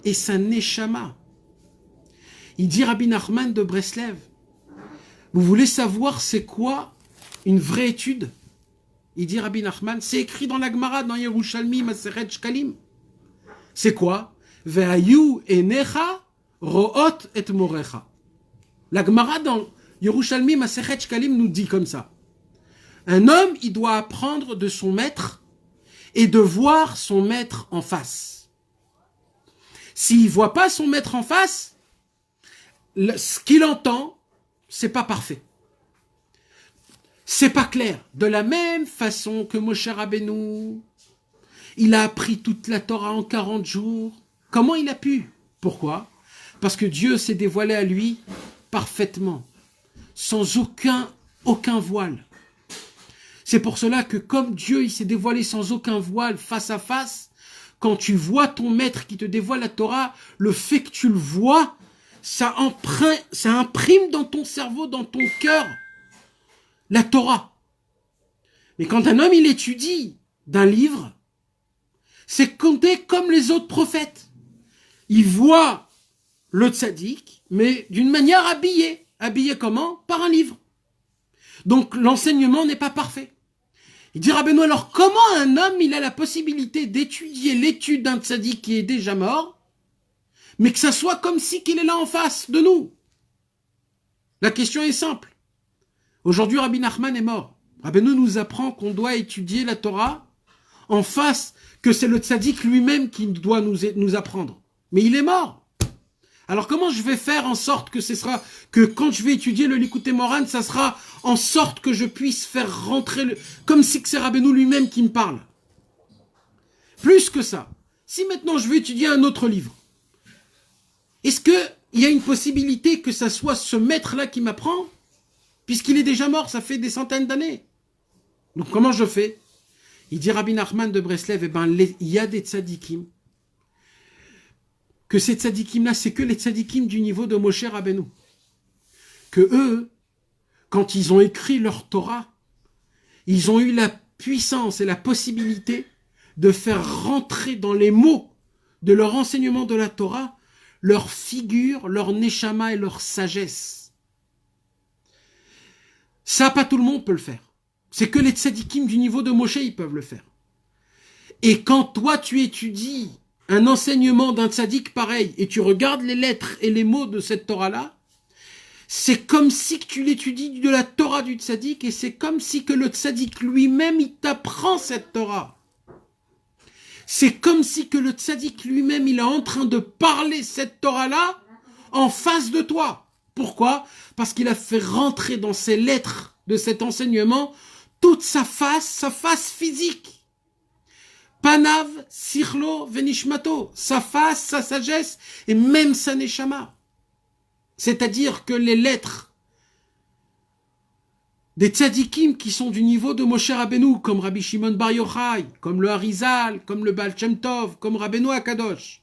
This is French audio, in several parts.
et sa neshama. Il dit Rabbi Nachman de Breslev, vous voulez savoir c'est quoi une vraie étude? Il dit Rabbi Nachman, c'est écrit dans la Gemara, dans Yerushalmi, Masechet Shkalim. C'est quoi? Ve'ayu enecha ro'ot et morecha. La Gemara dans Yerushalmi, Masechet Shkalim nous dit comme ça. Un homme, il doit apprendre de son maître et de voir son maître en face. S'il ne voit pas son maître en face, ce qu'il entend, c'est pas parfait. C'est pas clair. De la même façon que Moshe Rabbeinu, il a appris toute la Torah en 40 jours. Comment il a pu? Pourquoi? Parce que Dieu s'est dévoilé à lui parfaitement, sans aucun voile. C'est pour cela que comme Dieu il s'est dévoilé sans aucun voile face à face, quand tu vois ton maître qui te dévoile la Torah, le fait que tu le vois, ça imprime dans ton cerveau, dans ton cœur, la Torah. Mais quand un homme il étudie d'un livre, c'est compté comme les autres prophètes. Il voit le tzaddik, mais d'une manière habillée. Habillé comment? Par un livre. Donc l'enseignement n'est pas parfait. Il dit Rabbeinu, alors comment un homme il a la possibilité d'étudier l'étude d'un tzaddik qui est déjà mort, mais que ça soit comme si qu'il est là en face de nous? La question est simple. Aujourd'hui, Rabbi Nachman est mort. Rabbeinu nous apprend qu'on doit étudier la Torah en face, que c'est le tzaddik lui-même qui doit nous apprendre. Mais il est mort. Alors comment je vais faire en sorte que quand je vais étudier le Likutei Moharan, ça sera en sorte que je puisse faire rentrer comme si que c'est Rabbeinu lui-même qui me parle. Plus que ça, si maintenant je veux étudier un autre livre, est-ce qu'il y a une possibilité que ça soit ce maître-là qui m'apprend, puisqu'il est déjà mort, ça fait des centaines d'années? Donc comment je fais? Il dit Rabbi Nachman de Breslev, il y a des tzadikim, que ces tzadikim-là, c'est que les tzadikim du niveau de Moshe Rabbeinu. Que eux, quand ils ont écrit leur Torah, ils ont eu la puissance et la possibilité de faire rentrer dans les mots de leur enseignement de la Torah leur figure, leur neshama et leur sagesse. Ça, pas tout le monde peut le faire. C'est que les tzadikim du niveau de Moshe, ils peuvent le faire. Et quand toi, tu étudies un enseignement d'un tzaddik pareil, et tu regardes les lettres et les mots de cette Torah-là, c'est comme si que tu l'étudies de la Torah du tzaddik, et c'est comme si que le tzaddik lui-même, il t'apprend cette Torah. C'est comme si que le tzaddik lui-même, il est en train de parler cette Torah-là en face de toi. Pourquoi? Parce qu'il a fait rentrer dans ses lettres de cet enseignement toute sa face physique. Panav, Sirlo, Venishmato, sa face, sa sagesse et même sa neshama. C'est-à-dire que les lettres des tzadikim qui sont du niveau de Moshe Rabbeinu, comme Rabbi Shimon Bar Yochai, comme le Harizal, comme le Baal Shem Tov, comme Rabbeinu Akadosh,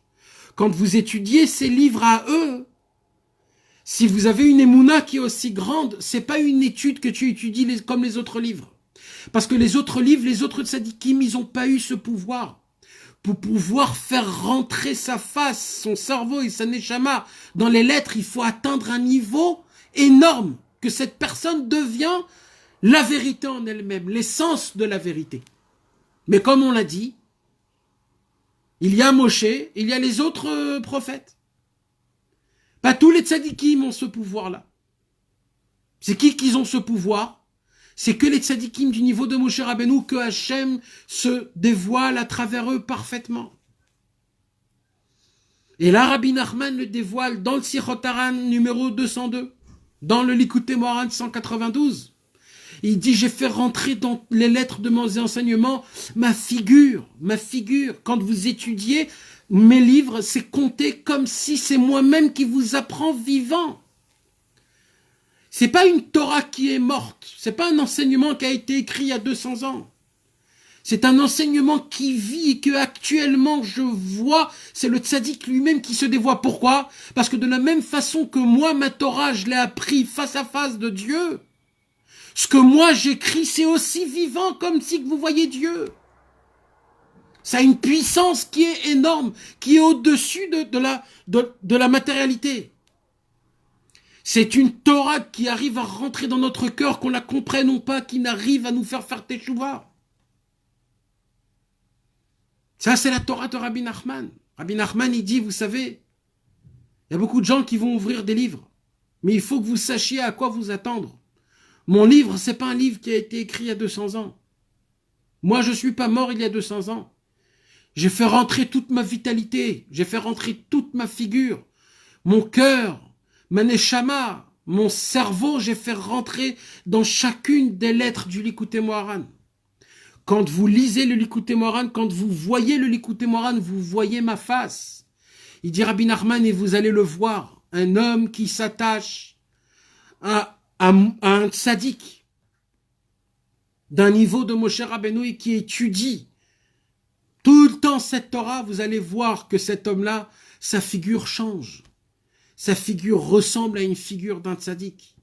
quand vous étudiez ces livres à eux, si vous avez une émouna qui est aussi grande, c'est pas une étude que tu étudies comme les autres livres. Parce que les autres livres, les autres tzadikim, ils n'ont pas eu ce pouvoir. Pour pouvoir faire rentrer sa face, son cerveau et sa neshama dans les lettres, il faut atteindre un niveau énorme, que cette personne devient la vérité en elle-même, l'essence de la vérité. Mais comme on l'a dit, il y a Moshe, il y a les autres prophètes. Pas tous les tzadikim ont ce pouvoir-là. C'est qui ont ce pouvoir? C'est que les tzadikim du niveau de Moshe Rabbeinu, que Hachem se dévoile à travers eux parfaitement. Et là, Rabbi Nachman le dévoile dans le Sichot Haran numéro 202, dans le Likutei Moharan 192. Il dit, j'ai fait rentrer dans les lettres de mes enseignements ma figure. Quand vous étudiez mes livres, c'est compté comme si c'est moi-même qui vous apprends vivant. C'est pas une Torah qui est morte. C'est pas un enseignement qui a été écrit il y a 200 ans. C'est un enseignement qui vit et que actuellement je vois, c'est le tzaddik lui-même qui se dévoile. Pourquoi? Parce que de la même façon que moi, ma Torah, je l'ai appris face à face de Dieu, ce que moi j'écris, c'est aussi vivant comme si vous voyez Dieu. Ça a une puissance qui est énorme, qui est au-dessus de la matérialité. C'est une Torah qui arrive à rentrer dans notre cœur, qu'on la comprenne ou pas, qui n'arrive à nous faire teshuva. Ça, c'est la Torah de Rabbi Nachman. Rabbi Nachman, il dit, vous savez, il y a beaucoup de gens qui vont ouvrir des livres, mais il faut que vous sachiez à quoi vous attendre. Mon livre, c'est pas un livre qui a été écrit il y a 200 ans. Moi, je suis pas mort il y a 200 ans. J'ai fait rentrer toute ma vitalité, j'ai fait rentrer toute ma figure, mon cœur, ma neshama, mon cerveau, j'ai fait rentrer dans chacune des lettres du Likutei Moharan. Quand vous lisez le Likutei Moharan, quand vous voyez le Likutei Moharan, vous voyez ma face. Il dit Rabbi Nachman, et vous allez le voir, un homme qui s'attache à un tzaddik d'un niveau de Moshe Rabbeinu et qui étudie tout le temps cette Torah, vous allez voir que cet homme-là, sa figure change. Sa figure ressemble à une figure d'un tzaddik.